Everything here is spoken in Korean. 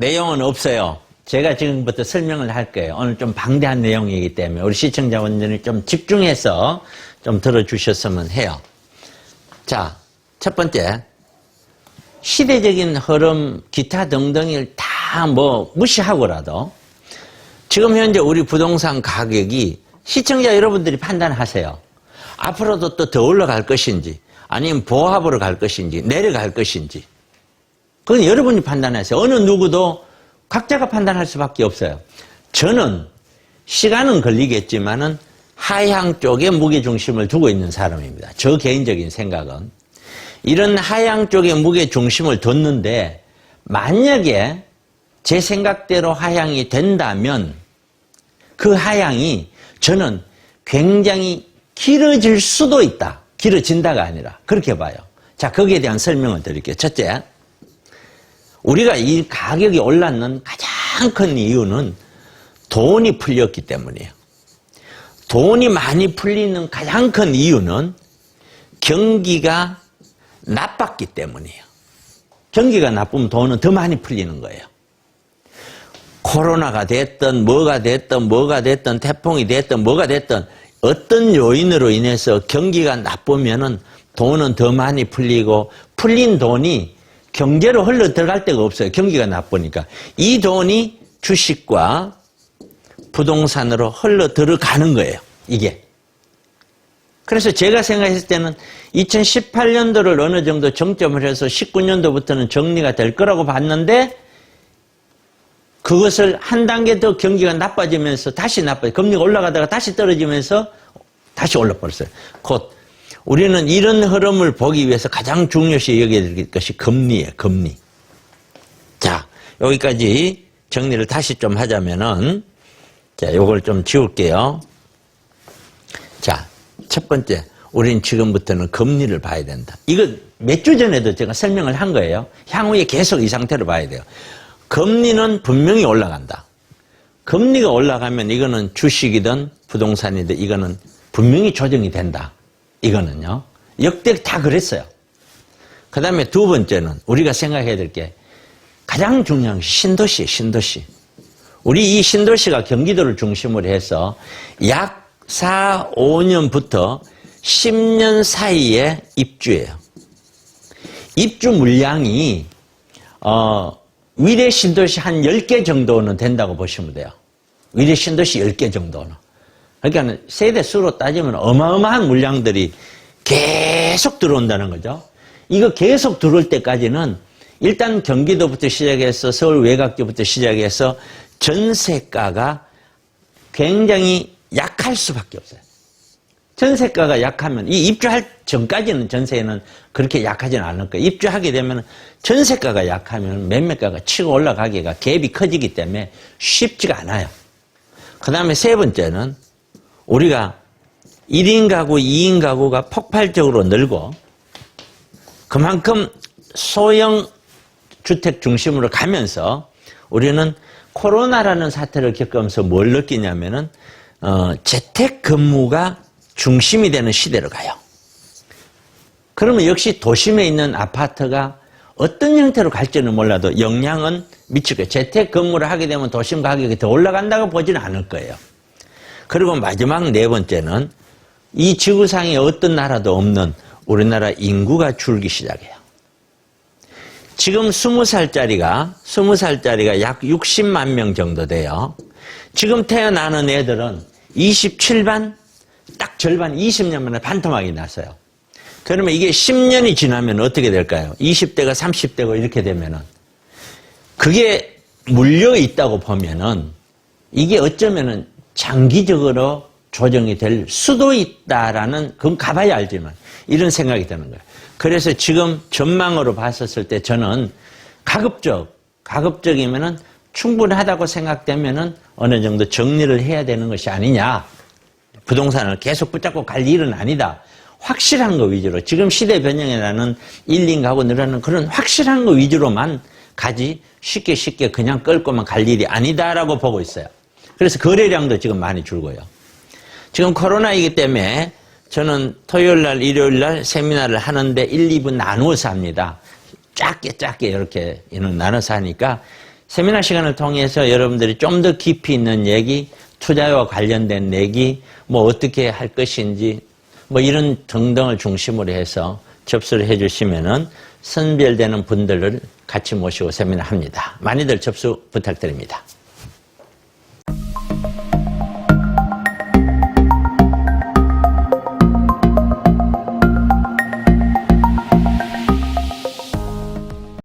내용은 없어요. 제가 지금부터 설명을 할 거예요. 오늘 좀 방대한 내용이기 때문에 우리 시청자분들이 좀 집중해서 좀 들어주셨으면 해요. 자, 첫 번째, 시대적인 흐름, 기타 등등을 다 무시하고라도 지금 현재 우리 부동산 가격이 시청자 여러분들이 판단하세요. 앞으로도 또 더 올라갈 것인지 아니면 보합으로 갈 것인지 내려갈 것인지 그건 여러분이 판단하세요. 어느 누구도 각자가 판단할 수밖에 없어요. 저는 시간은 걸리겠지만은 하향 쪽에 무게중심을 두고 있는 사람입니다. 저 개인적인 생각은. 이런 하향 쪽에 무게중심을 뒀는데 만약에 제 생각대로 하향이 된다면 그 하향이 저는 굉장히 길어질 수도 있다. 길어진다가 아니라 그렇게 봐요. 자, 거기에 대한 설명을 드릴게요. 첫째, 우리가 이 가격이 올랐는 가장 큰 이유는 돈이 풀렸기 때문이에요. 돈이 많이 풀리는 가장 큰 이유는 경기가 나빴기 때문이에요. 경기가 나쁘면 돈은 더 많이 풀리는 거예요. 코로나가 됐든 뭐가 됐든 태풍이 됐든 뭐가 됐든 어떤 요인으로 인해서 경기가 나쁘면은 돈은 더 많이 풀리고 풀린 돈이 경제로 흘러 들어갈 데가 없어요. 경기가 나쁘니까. 이 돈이 주식과 부동산으로 흘러 들어가는 거예요. 이게. 그래서 제가 생각했을 때는 2018년도를 어느 정도 정점을 해서 19년도부터는 정리가 될 거라고 봤는데 그것을 한 단계 더 경기가 나빠지면서 다시 금리가 올라가다가 다시 떨어지면서 다시 올라버렸어요. 곧 우리는 이런 흐름을 보기 위해서 가장 중요시 여겨야 될 것이 금리예요. 금리. 자, 여기까지 정리를 다시 좀 하자면은 자, 요걸 좀 지울게요. 자, 첫 번째, 우린 지금부터는 금리를 봐야 된다. 이거 몇 주 전에도 제가 설명을 한 거예요. 향후에 계속 이 상태로 봐야 돼요. 금리는 분명히 올라간다. 금리가 올라가면 이거는 주식이든 부동산이든 이거는 분명히 조정이 된다. 이거는요. 역대 다 그랬어요. 그 다음에 두 번째는 우리가 생각해야 될 게 가장 중요한 게 신도시예요. 신도시. 우리 이 신도시가 경기도를 중심으로 해서 약 4, 5년부터 10년 사이에 입주예요. 입주 물량이 위례 신도시 한 10개 정도는 된다고 보시면 돼요. 위례 신도시 10개 정도는. 그러니까 세대 수로 따지면 어마어마한 물량들이 계속 들어온다는 거죠. 이거 계속 들어올 때까지는 일단 경기도부터 시작해서 서울 외곽지부터 시작해서 전세가가 굉장히 약할 수밖에 없어요. 전세가가 약하면 이 입주할 전까지는 전세는 그렇게 약하지는 않을 거예요. 입주하게 되면 전세가가 약하면 매매가가 치고 올라가기가 갭이 커지기 때문에 쉽지가 않아요. 그 다음에 세 번째는 우리가 1인 가구, 2인 가구가 폭발적으로 늘고 그만큼 소형 주택 중심으로 가면서 우리는 코로나라는 사태를 겪으면서 뭘 느끼냐면은 재택 근무가 중심이 되는 시대로 가요. 그러면 역시 도심에 있는 아파트가 어떤 형태로 갈지는 몰라도 영향은 미칠 거예요. 재택 근무를 하게 되면 도심 가격이 더 올라간다고 보지는 않을 거예요. 그리고 마지막 네 번째는 이 지구상에 어떤 나라도 없는 우리나라 인구가 줄기 시작해요. 지금 20살짜리가 약 60만 명 정도 돼요. 지금 태어나는 애들은 27반, 딱 절반 20년 만에 반토막이 났어요. 그러면 이게 10년이 지나면 어떻게 될까요? 20대가 30대고 이렇게 되면은 그게 물려 있다고 보면은 이게 어쩌면은 장기적으로 조정이 될 수도 있다라는 그건 가봐야 알지만 이런 생각이 드는 거예요. 그래서 지금 전망으로 봤었을 때 저는 가급적이면은 충분하다고 생각되면은 어느 정도 정리를 해야 되는 것이 아니냐. 부동산을 계속 붙잡고 갈 일은 아니다. 확실한 거 위주로 지금 시대 변형에 나는 1, 2인 가구 늘어나는 그런 확실한 거 위주로만 가지 쉽게 그냥 끌고만 갈 일이 아니다라고 보고 있어요. 그래서 거래량도 지금 많이 줄고요. 지금 코로나이기 때문에 저는 토요일 날, 일요일 날 세미나를 하는데 1, 2분 나누어서 합니다. 짧게 이렇게 나눠서 하니까 세미나 시간을 통해서 여러분들이 좀 더 깊이 있는 얘기, 투자와 관련된 얘기, 뭐 어떻게 할 것인지, 뭐 이런 등등을 중심으로 해서 접수를 해주시면은 선별되는 분들을 같이 모시고 세미나 합니다. 많이들 접수 부탁드립니다.